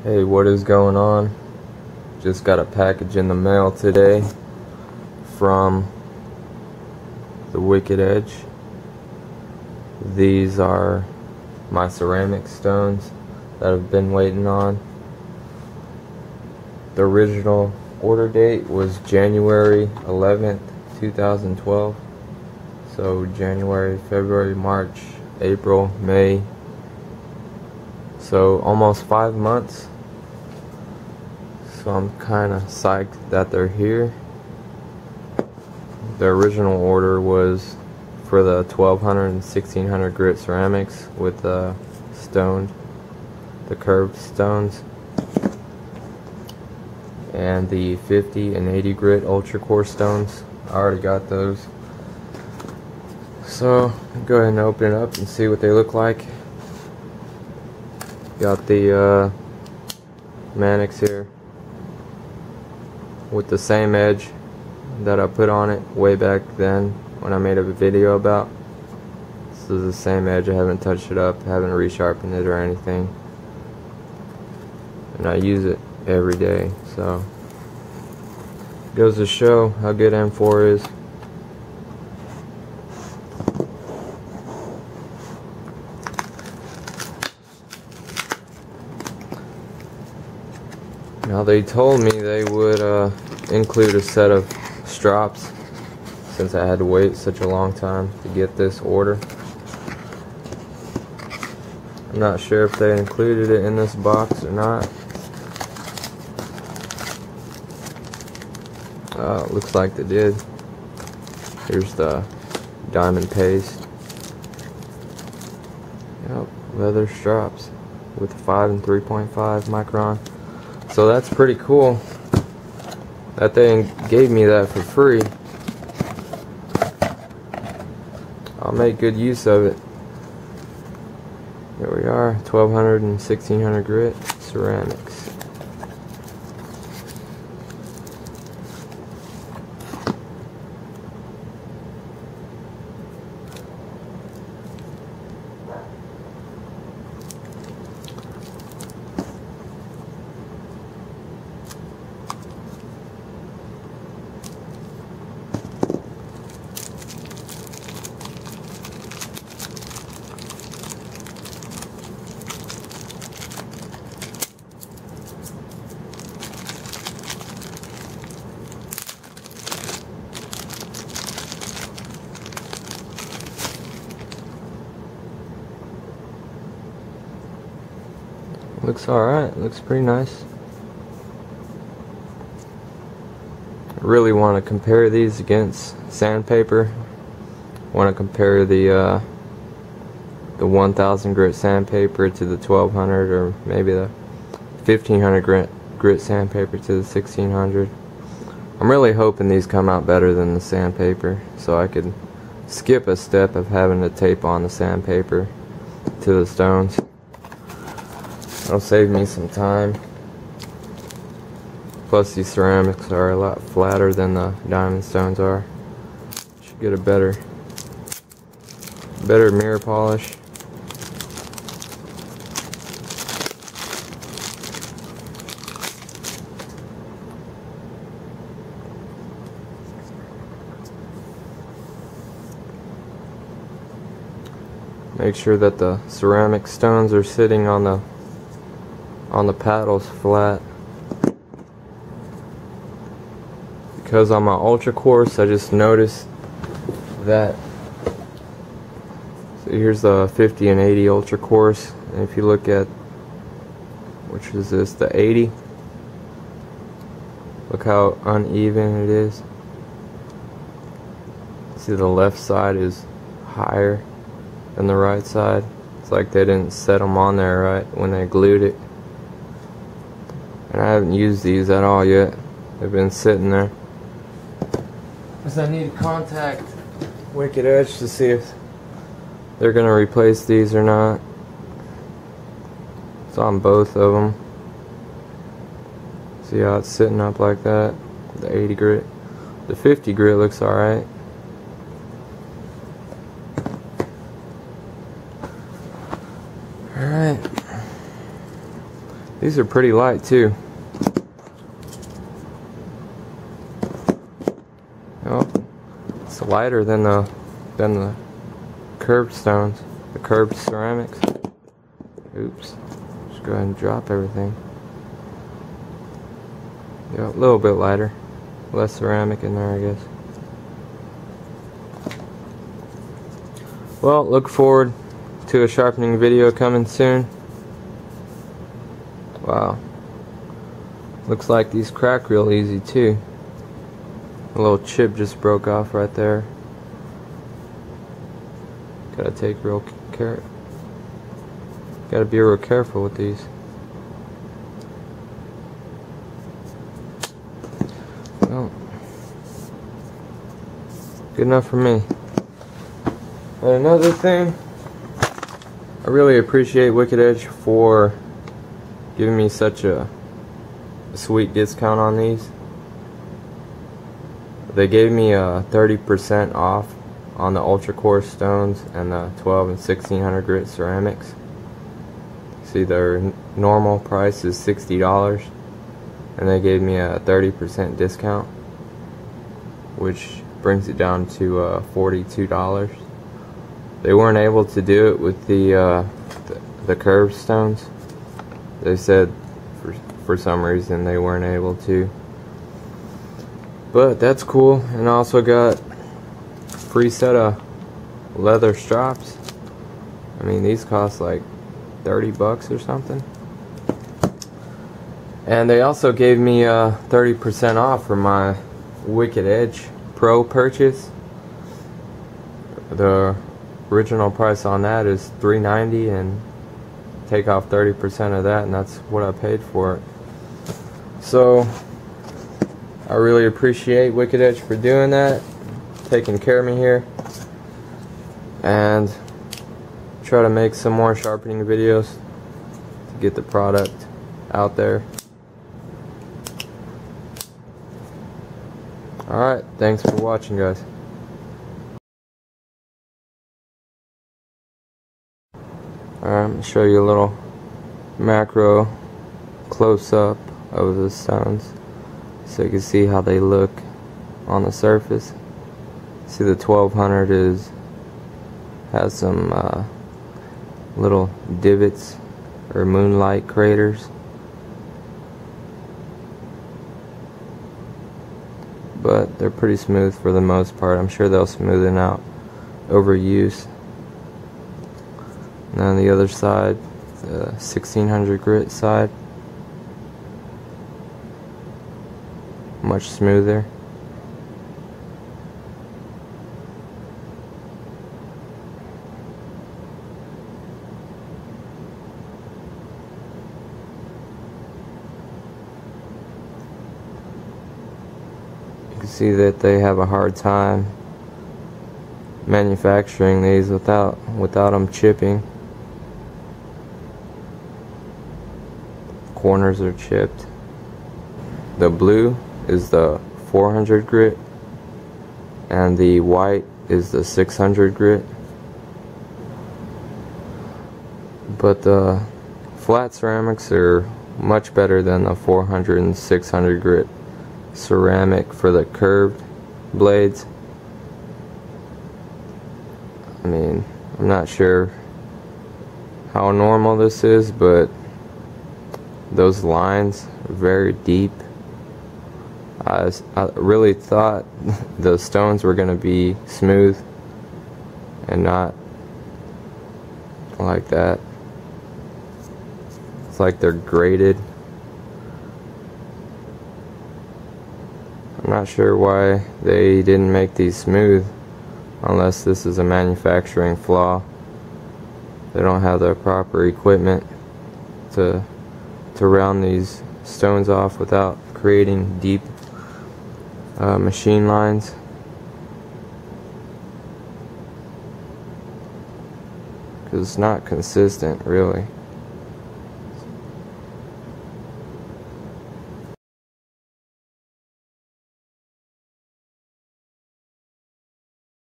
Hey, what is going on? Just got a package in the mail today from the MODiFiEDZ. These are my ceramic stones that I've been waiting on. The original order date was January 11th, 2012. So January, February, March, April, May. So almost 5 months. So I'm kind of psyched that they're here. The original order was for the 1200 and 1600 grit ceramics with the curved stones, and the 50 and 80 grit ultra core stones. I already got those. So go ahead and open it up and see what they look like. Got the Manix here with the same edge that I put on it way back then when I made a video about. This is the same edge. I haven't touched it up, haven't resharpened it or anything, and I use it every day, so goes to show how good M4 is. Now they told me they would include a set of strops since I had to wait such a long time to get this order. I'm not sure if they included it in this box or not. Looks like they did. Here's the diamond paste. Yep, leather straps with 5 and 3.5 micron. So that's pretty cool that they gave me that for free. I'll make good use of it. Here we are, 1200 and 1600 grit ceramics. Looks alright, looks pretty nice. I really want to compare these against sandpaper. I want to compare the 1000 grit sandpaper to the 1200, or maybe the 1500 grit sandpaper to the 1600. I'm really hoping these come out better than the sandpaper, so I could skip a step of having to tape on the sandpaper to the stones. It'll save me some time. Plus these ceramics are a lot flatter than the diamond stones are. Should get a better mirror polish. Make sure that the ceramic stones are sitting on the paddles flat. Because on my ultra course, I just noticed that. So here's the 50 and 80 ultra course, and if you look at, which is this, the 80, look how uneven it is. See, the left side is higher than the right side. It's like they didn't set them on there right when they glued it. And I haven't used these at all yet. They've been sitting there. Because I need to contact MODiFiEDZ to see if they're going to replace these or not. It's on both of them. See how it's sitting up like that? The 80 grit. The 50 grit looks alright. Alright. These are pretty light too. Oh, it's lighter than the curved stones, the curved ceramics. Oops. Just go ahead and drop everything. Yeah, a little bit lighter. Less ceramic in there, I guess. Well, look forward to a sharpening video coming soon. Wow. Looks like these crack real easy too. A little chip just broke off right there. Gotta take real care. Gotta be real careful with these. Well, good enough for me. And another thing, I really appreciate MODiFiEDZ for giving me such a sweet discount on these. They gave me a 30% off on the ultra coarse stones and the 12 and 1600 grit ceramics. See, their normal price is $60, and they gave me a 30% discount, which brings it down to $42. They weren't able to do it with the curved stones. They said for some reason they weren't able to. But that's cool. And I also got a free set of leather straps. I mean, these cost like 30 bucks or something. And they also gave me 30% off for my MODiFiEDZ Pro purchase. The original price on that is $390, and take off 30% of that, and that's what I paid for it. So I really appreciate MODiFiEDZ for doing that, taking care of me here, and try to make some more sharpening videos to get the product out there. Alright, thanks for watching, guys. Alright, I'm going to show you a little macro close-up of the stones so you can see how they look on the surface. See, the 1200 has some little divots or moonlight craters, but they're pretty smooth for the most part. I'm sure they'll smoothen out over use. And on the other side, the 1600 grit side, much smoother. You can see that they have a hard time manufacturing these without them chipping. Corners are chipped. The blue is the 400 grit, and the white is the 600 grit. But the flat ceramics are much better than the 400 and 600 grit ceramic for the curved blades. I mean, I'm not sure how normal this is, but those lines are very deep. I really thought the stones were going to be smooth and not like that. It's like they're graded. I'm not sure why they didn't make these smooth, unless this is a manufacturing flaw. They don't have the proper equipment to round these stones off without creating deep machine lines. Because it's not consistent, really.